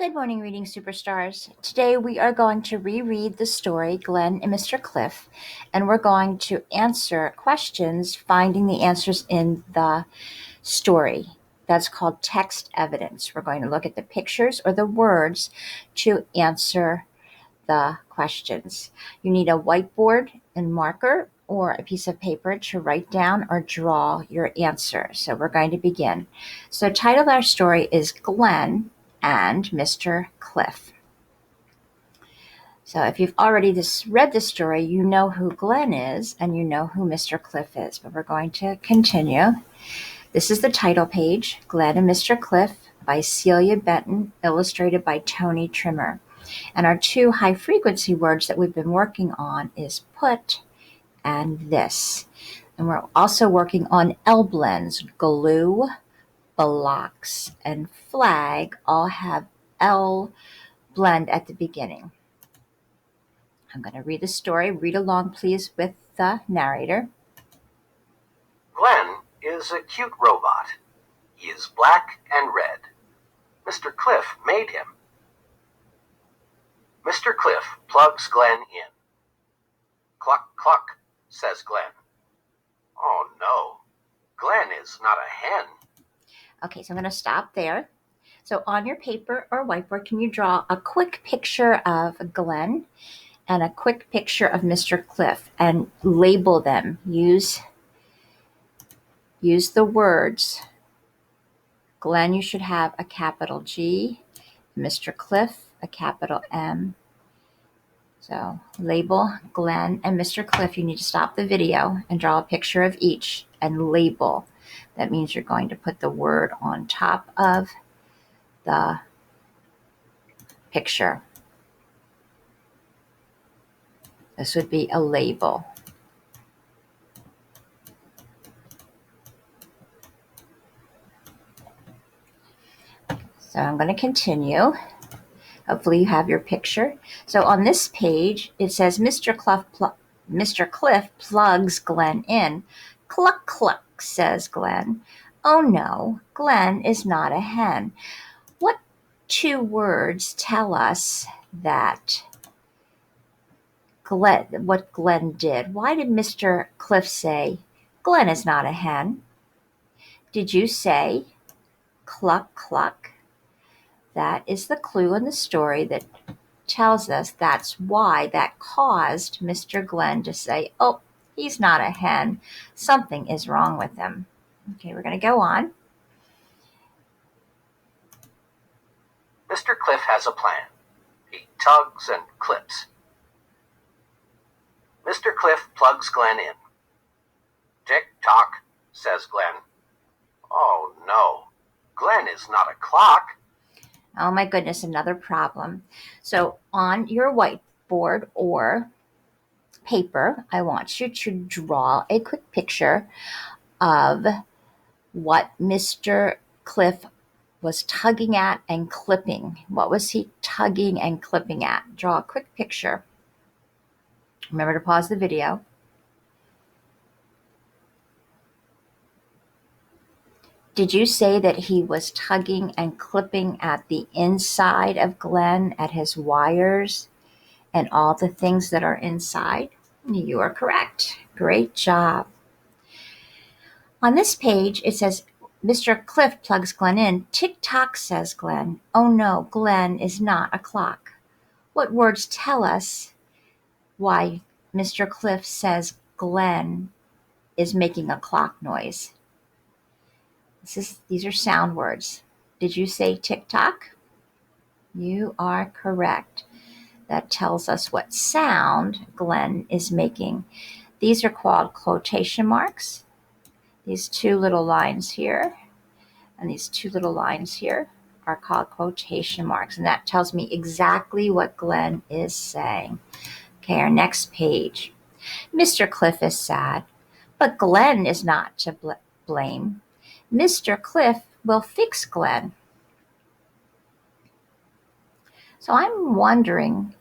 Good morning, Reading Superstars. Today we are going to reread the story Glenn and Mr. Cliff, and we're going to answer questions finding the answers in the story. That's called text evidence. We're going to look at the pictures or the words to answer the questions. You need a whiteboard and marker or a piece of paper to write down or draw your answer. So we're going to begin. So the title of our story is Glenn and Mr. Cliff. So if you've already read the story, you know who Glenn is and you know who Mr. Cliff is, but we're going to continue. This is the title page, Glenn and Mr. Cliff by Celia Benton, illustrated by Tony Trimmer. And our two high-frequency words that we've been working on is put and this. And we're also working on L blends, glue, blocks, and flag all have L blend at the beginning. I'm going to read the story. Read along, please, with the narrator. Glenn is a cute robot. He is black and red. Mr. Cliff made him. Mr. Cliff plugs Glenn in. Cluck, cluck, says Glenn. Oh no, Glenn is not a hen. Okay, so I'm going to stop there. So on your paper or whiteboard, can you draw a quick picture of Glenn and a quick picture of Mr. Cliff and label them? Use the words. Glenn, you should have a capital G. Mr. Cliff, a capital M. So label Glenn and Mr. Cliff. You need to stop the video and draw a picture of each and label. That means you're going to put the word on top of the picture. This would be a label. So I'm going to continue. Hopefully you have your picture. So on this page, it says Mr. Cliff plugs Glenn in. Cluck, cluck, says Glenn. Oh no, Glenn is not a hen. What two words tell us that what Glenn did? Why did Mr. Cliff say, Glenn is not a hen? Did you say cluck, cluck? That is the clue in the story that tells us that's why that caused Mr. Glenn to say, oh, he's not a hen. Something is wrong with him. Okay, we're going to go on. Mr. Cliff has a plan. He tugs and clips. Mr. Cliff plugs Glenn in. Tick-tock, says Glenn. Oh no, Glenn is not a clock. Oh my goodness, another problem. So on your whiteboard or paper, I want you to draw a quick picture of what Mr. Cliff was tugging at and clipping. What was he tugging and clipping at? Draw a quick picture. Remember to pause the video. Did you say that he was tugging and clipping at the inside of Glenn, at his wires and all the things that are inside? You are correct. Great job. On this page, it says, Mr. Cliff plugs Glenn in. Tick-tock, says Glenn. Oh no, Glenn is not a clock. What words tell us why Mr. Cliff says Glenn is making a clock noise? These are sound words. Did you say tick-tock? You are correct. That tells us what sound Glenn is making. These are called quotation marks. These two little lines here and these two little lines here are called quotation marks, and that tells me exactly what Glenn is saying. Okay, our next page. Mr. Cliff is sad, but Glenn is not to blame. Mr. Cliff will fix Glenn. So I'm wondering,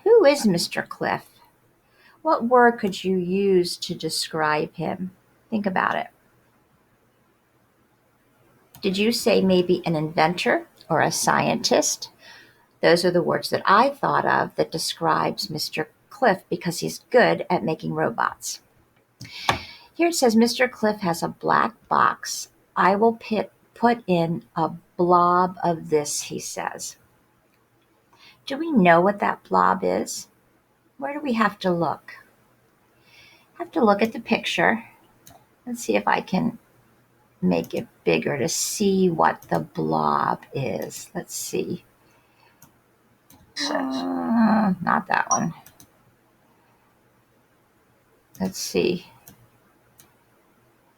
who is Mr. Cliff? What word could you use to describe him? Think about it. Did you say maybe an inventor, or a scientist. Those are the words that I thought of that describes Mr. Cliff because he's good at making robots. Here it says, Mr. Cliff has a black box. I will put in a blob of this, he says. Do we know what that blob is? Where do we have to look? Have to look at the picture. Let's see if I can make it bigger to see what the blob is. Let's see. Not that one. Let's see.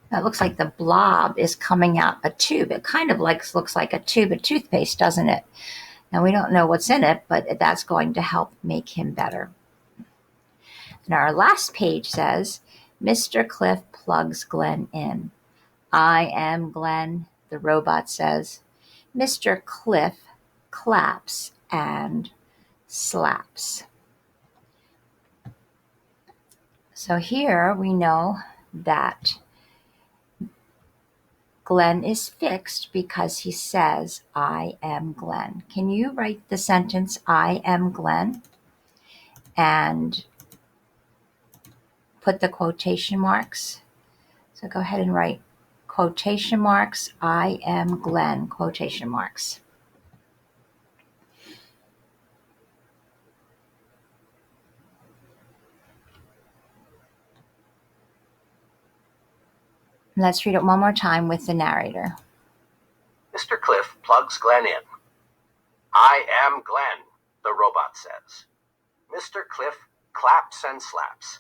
That looks like the blob is coming out a tube. It kind of looks like a tube of toothpaste, doesn't it? Now, we don't know what's in it, but that's going to help make him better. And our last page says, Mr. Cliff plugs Glenn in. I am Glenn, the robot says. Mr. Cliff claps and slaps. So here we know that Glenn is fixed because he says, I am Glenn. Can you write the sentence, I am Glenn, and put the quotation marks? So go ahead and write quotation marks, I am Glenn, quotation marks. Let's read it one more time with the narrator. Mr. Cliff plugs Glenn in. I am Glenn, the robot says. Mr. Cliff claps and slaps.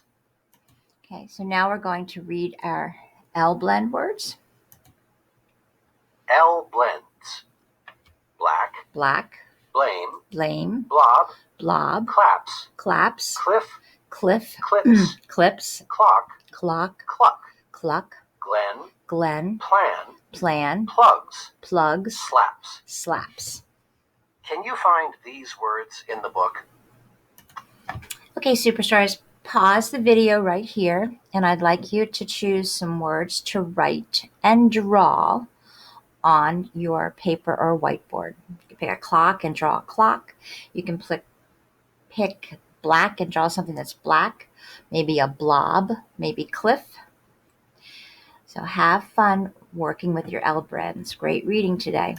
Okay, so now we're going to read our L-blend words. L blends. Black, Black, blame, blame, blob, blob, claps, claps, cliff, cliff, clips, clips, clock, clock, cluck, cluck, Glenn, Glenn, plan, plan, plugs, plugs, slaps. slaps. Can you find these words in the book? Okay, superstars, pause the video right here, and I'd like you to choose some words to write and draw on your paper or whiteboard. You can pick a clock and draw a clock. You can pick black and draw something that's black, maybe a blob, maybe Cliff. So have fun working with your L-blends. Great reading today.